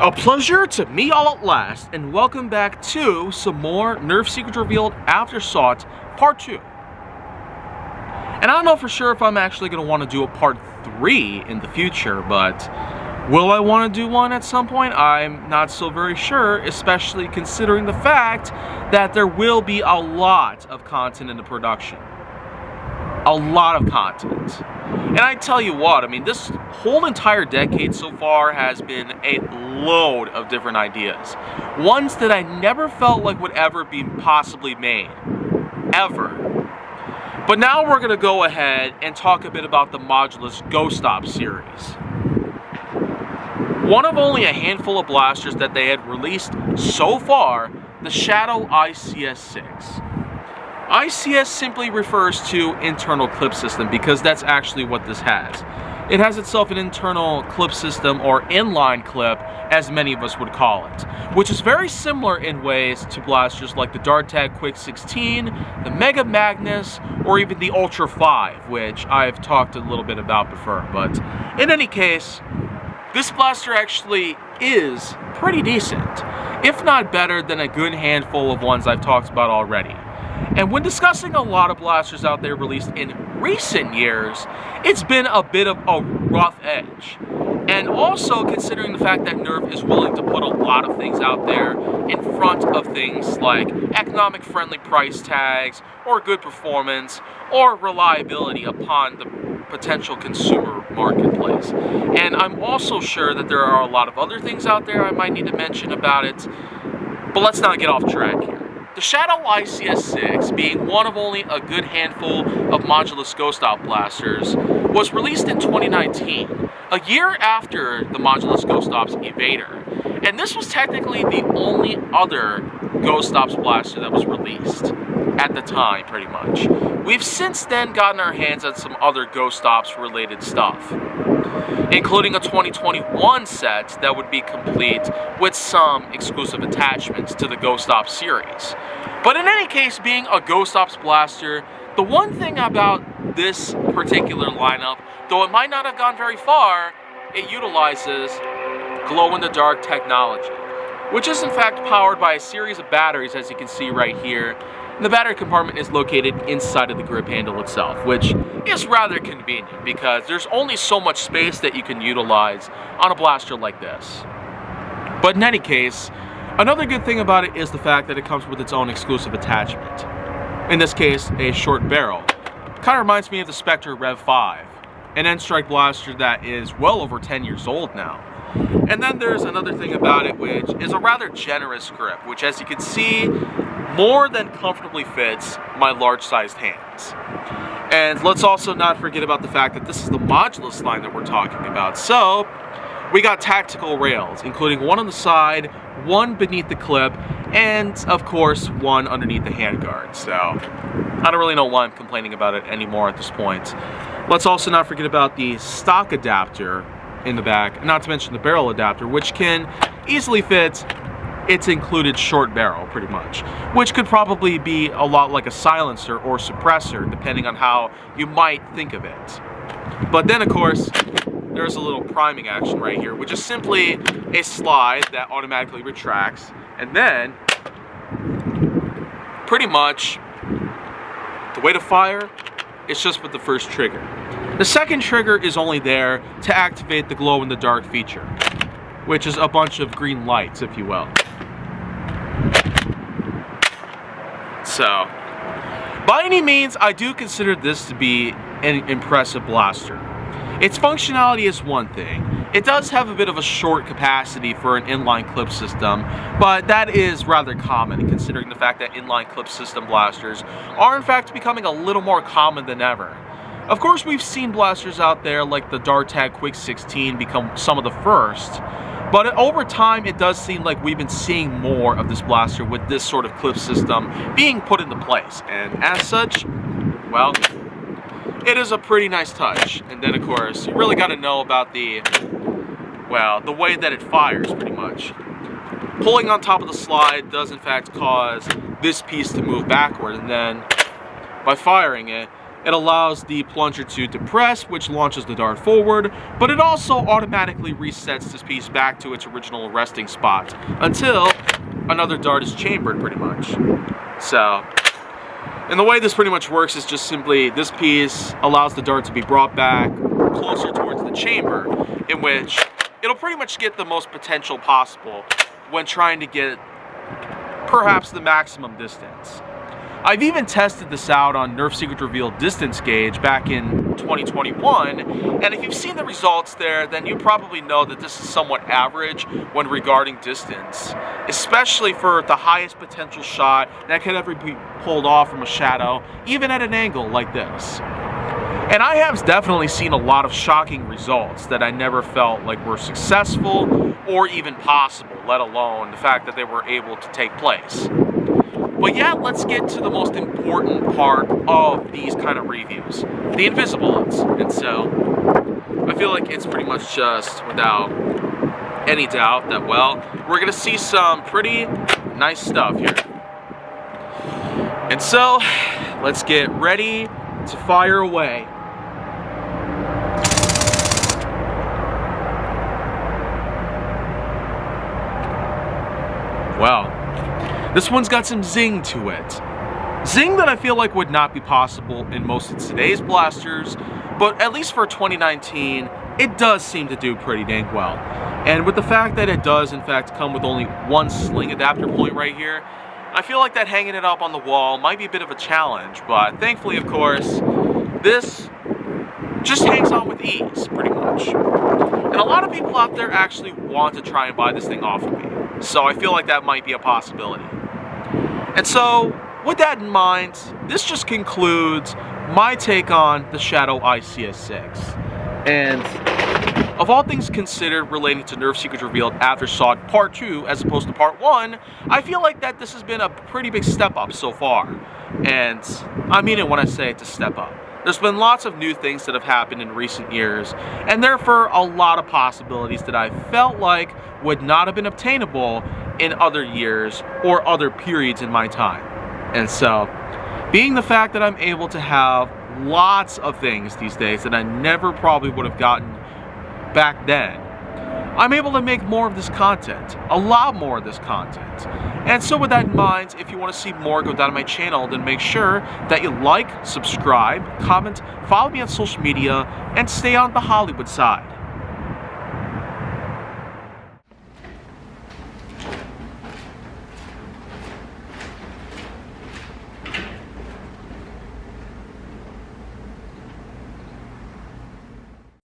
A pleasure to meet y'all at last, and welcome back to some more Nerf Secrets Revealed Aftersought Part 2. And I don't know for sure if I'm actually going to want to do a Part 3 in the future, but will I want to do one at some point? I'm not so very sure, especially considering the fact that there will be a lot of content in the production. A lot of content. And I tell you what, I mean, this whole entire decade so far has been a load of different ideas. Ones that I never felt like would ever be possibly made. Ever. But now we're going to go ahead and talk a bit about the Modulus Ghost Op series. One of only a handful of blasters that they had released so far, the Shadow ICS-6. ICS simply refers to internal clip system because that's actually what this has. It has itself an internal clip system, or inline clip as many of us would call it, which is very similar in ways to blasters like the Dartag Quick 16, the Mega Magnus, or even the Ultra 5, which I've talked a little bit about before. But in any case, this blaster actually is pretty decent, if not better than a good handful of ones I've talked about already. And when discussing a lot of blasters out there released in recent years, it's been a bit of a rough edge. And also considering the fact that Nerf is willing to put a lot of things out there in front of things like economic friendly price tags, or good performance, or reliability upon the potential consumer marketplace. And I'm also sure that there are a lot of other things out there I might need to mention about it, but let's not get off track here. The Shadow ICS-6, being one of only a good handful of Modulus Ghost Op blasters, was released in 2019, a year after the Modulus Ghost Ops Evader. And this was technically the only other Ghost Ops blaster that was released at the time, pretty much. We've since then gotten our hands on some other Ghost Ops related stuff, including a 2021 set that would be complete with some exclusive attachments to the Ghost Ops series. But in any case, being a Ghost Ops blaster, the one thing about this particular lineup, though it might not have gone very far, it utilizes glow-in-the-dark technology, which is in fact powered by a series of batteries, as you can see right here. And the battery compartment is located inside of the grip handle itself, which is rather convenient because there's only so much space that you can utilize on a blaster like this. But in any case, another good thing about it is the fact that it comes with its own exclusive attachment. In this case, a short barrel. Kind of reminds me of the Spectre Rev 5, an end-strike blaster that is well over 10 years old now. And then there's another thing about it, which is a rather generous grip, which, as you can see, more than comfortably fits my large-sized hands. And let's also not forget about the fact that this is the Modulus line that we're talking about. So we got tactical rails, including one on the side, one beneath the clip, and of course one underneath the handguard. So I don't really know why I'm complaining about it anymore at this point. Let's also not forget about the stock adapter in the back, not to mention the barrel adapter, which can easily fit its included short barrel, pretty much, which could probably be a lot like a silencer or suppressor, depending on how you might think of it. But then, of course, there's a little priming action right here, which is simply a slide that automatically retracts, and then, pretty much, the way to fire is just with the first trigger. The second trigger is only there to activate the glow-in-the-dark feature, which is a bunch of green lights, if you will. So, by any means, I do consider this to be an impressive blaster. Its functionality is one thing. It does have a bit of a short capacity for an inline clip system, but that is rather common considering the fact that inline clip system blasters are in fact becoming a little more common than ever. Of course, we've seen blasters out there like the Dartag Quick 16 become some of the first, but over time it does seem like we've been seeing more of this blaster with this sort of clip system being put into place, and as such, well, it is a pretty nice touch. And then of course, you really got to know about the way that it fires, pretty much. Pulling on top of the slide does in fact cause this piece to move backward, and then by firing it, It allows the plunger to depress, which launches the dart forward, but it also automatically resets this piece back to its original resting spot until another dart is chambered, pretty much. So, and the way this pretty much works is just simply this piece allows the dart to be brought back closer towards the chamber, in which it'll pretty much get the most potential possible when trying to get perhaps the maximum distance. I've even tested this out on Nerf Secret Reveal distance gauge back in 2021, and if you've seen the results there, then you probably know that this is somewhat average when regarding distance, especially for the highest potential shot that could ever be pulled off from a shadow, even at an angle like this. And I have definitely seen a lot of shocking results that I never felt like were successful or even possible, let alone the fact that they were able to take place. But yeah, let's get to the most important part of these kind of reviews, the invisible ones. And so, I feel like it's pretty much just without any doubt that, well, we're gonna see some pretty nice stuff here. And so, let's get ready to fire away. Wow. This one's got some zing to it. Zing that I feel like would not be possible in most of today's blasters, but at least for 2019, it does seem to do pretty dang well. And with the fact that it does in fact come with only one sling adapter point right here, I feel like that hanging it up on the wall might be a bit of a challenge, but thankfully, of course, this just hangs on with ease, pretty much. And a lot of people out there actually want to try and buy this thing off of me, so I feel like that might be a possibility. And so, with that in mind, this just concludes my take on the Shadow ICS-6. And of all things considered relating to Nerf Secret Revealed Aftersought Part 2 as opposed to Part 1, I feel like that this has been a pretty big step up so far. And I mean it when I say it's a step up. There's been lots of new things that have happened in recent years, and therefore a lot of possibilities that I felt like would not have been obtainable in other years or other periods in my time. And so, being the fact that I'm able to have lots of things these days that I never probably would have gotten back then, I'm able to make more of this content, a lot more of this content. And so with that in mind, if you want to see more go down to my channel, then make sure that you like, subscribe, comment, follow me on social media, and stay on the Hollywood side.